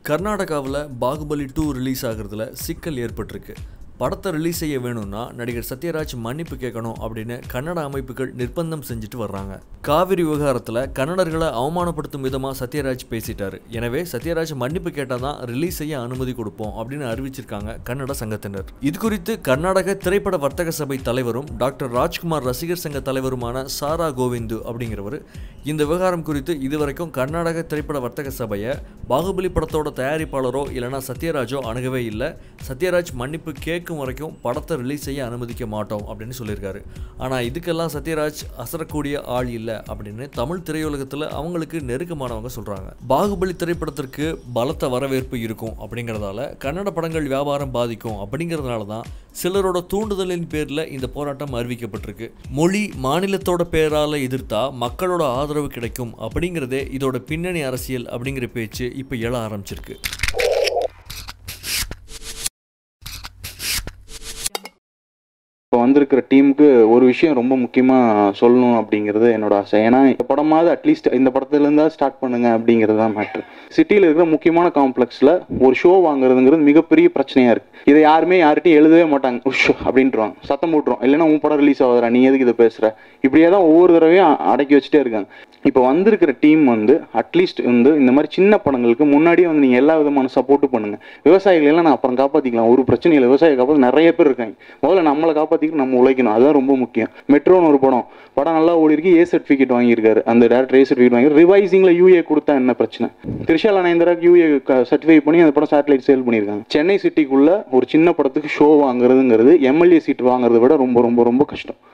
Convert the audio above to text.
கர்நாடகாவில் பாகுபலி 2 ரிலீஸ் ஆகிறதுல சிக்கல் ஏற்பட்டிருக்கு. படத்தை ரிலீஸ் செய்ய வேணும்னா நடிகர் சத்யராஜ் மன்னிப்பு கேட்கணும் அப்படின்னு கன்னட அமைப்புகள் நிர்பந்தம் செஞ்சுட்டு வர்றாங்க. காவிரி விவகாரத்தில் கன்னடர்களை அவமானப்படுத்தும் விதமாக சத்யராஜ் பேசிட்டாரு. எனவே சத்யராஜ் மன்னிப்பு கேட்டால் தான் ரிலீஸ் செய்ய அனுமதி கொடுப்போம் அப்படின்னு அறிவிச்சிருக்காங்க கன்னட சங்கத்தினர். இது குறித்து கர்நாடக திரைப்பட வர்த்தக சபை தலைவரும் டாக்டர் ராஜ்குமார் ரசிகர் சங்க தலைவருமான சாரா கோவிந்து அப்படிங்கிறவர் இந்த விவகாரம் குறித்து இதுவரைக்கும் கர்நாடக திரைப்பட வர்த்தக சபையை பாகுபலி படத்தோட தயாரிப்பாளரோ இல்லைனா சத்யராஜோ அணுகவே இல்லை. சத்யராஜ் மன்னிப்பு கேட்கும் வரைக்கும் படத்தை ரிலீஸ் செய்ய அனுமதிக்க மாட்டோம் அப்படின்னு சொல்லியிருக்காரு. ஆனால் இதுக்கெல்லாம் சத்யராஜ் அசரக்கூடிய ஆள் இல்லை அப்படின்னு தமிழ் திரையுலகத்தில் அவங்களுக்கு நெருக்கமானவங்க சொல்கிறாங்க. பாகுபலி திரைப்படத்திற்கு பலத்த வரவேற்பு இருக்கும் அப்படிங்கிறதால கன்னட படங்கள் வியாபாரம் பாதிக்கும் அப்படிங்கிறதுனால தான் சிலரோட தூண்டுதலின் பேரில் இந்த போராட்டம் அறிவிக்கப்பட்டிருக்கு. மொழி மாநிலத்தோட பேரால் எதிர்த்தா மக்களோட ஆதரவு கிடைக்கும் அப்படிங்கிறதே இதோட பின்னணி அரசியல் அப்படிங்கிற பேச்சு இப்போ எழ ஆரம்பிச்சிருக்கு. இப்போ வந்திருக்கிற டீமுக்கு ஒரு விஷயம் ரொம்ப முக்கியமாக சொல்லணும் அப்படிங்கிறது என்னோட ஆசை. ஏன்னா இந்த படமாவது அட்லீஸ்ட் இந்த படத்துலேருந்தா ஸ்டார்ட் பண்ணுங்க அப்படிங்கிறது தான் மேட்ரு. சிட்டியில் இருக்கிற முக்கியமான காம்ப்ளெக்ஸில் ஒரு ஷோ வாங்குறதுங்கிறது மிகப்பெரிய பிரச்சனையாக இருக்குது. இதை யாருமே யார்கிட்டையும் எழுதவே மாட்டாங்க. ஒரு ஷோ அப்படின்ட்டுருவாங்க, சத்தம் போட்டுரும். இல்லைன்னா உன் படம் ரிலீஸ் ஆகுதுடா, நீ எதுக்கு இதை பேசுகிற, இப்படியே தான் ஒவ்வொரு தடவையும் அடக்கி வச்சுட்டே இருக்காங்க. இப்போ வந்திருக்கிற டீம் அட்லீஸ்ட் இந்த மாதிரி சின்ன படங்களுக்கு முன்னாடியே நீங்கள் எல்லா விதமான சப்போர்ட்டும் பண்ணுங்கள். விவசாயிகளெல்லாம் நான் அப்புறம் காப்பாற்றிக்கலாம், ஒரு பிரச்சனை இல்லை. விவசாயியை காப்பாற்ற நிறைய பேர் இருக்காங்க. முதல்ல நம்மளை காப்பாற்றிக்கிட்டு நம்ம உழைக்கணும், அதுதான் ரொம்ப முக்கியம். மெட்ரோன்னு ஒரு படம் நல்லா ஓடி இருக்கு, ஏ சர்டிஃபிகேட் வாங்கியிருக்காரு. அந்த டேரக்டர் ஏ சர்டிஃபிகேட் வாங்கி ரிவைசிங்கில் யூஏ கொடுத்தா என்ன பிரச்சனை? திரிஷாலா நயன்தாராக்கு யூஏ சர்டிஃபை பண்ணி அந்த படம் சேட்டலைட் சேல் பண்ணியிருக்காங்க. சென்னை சிட்டிக்குள்ள ஒரு சின்ன படத்துக்கு ஷோ வாங்குறதுங்கிறது எம்எல்ஏ சீட் வாங்குறத விட ரொம்ப ரொம்ப ரொம்ப கஷ்டம்.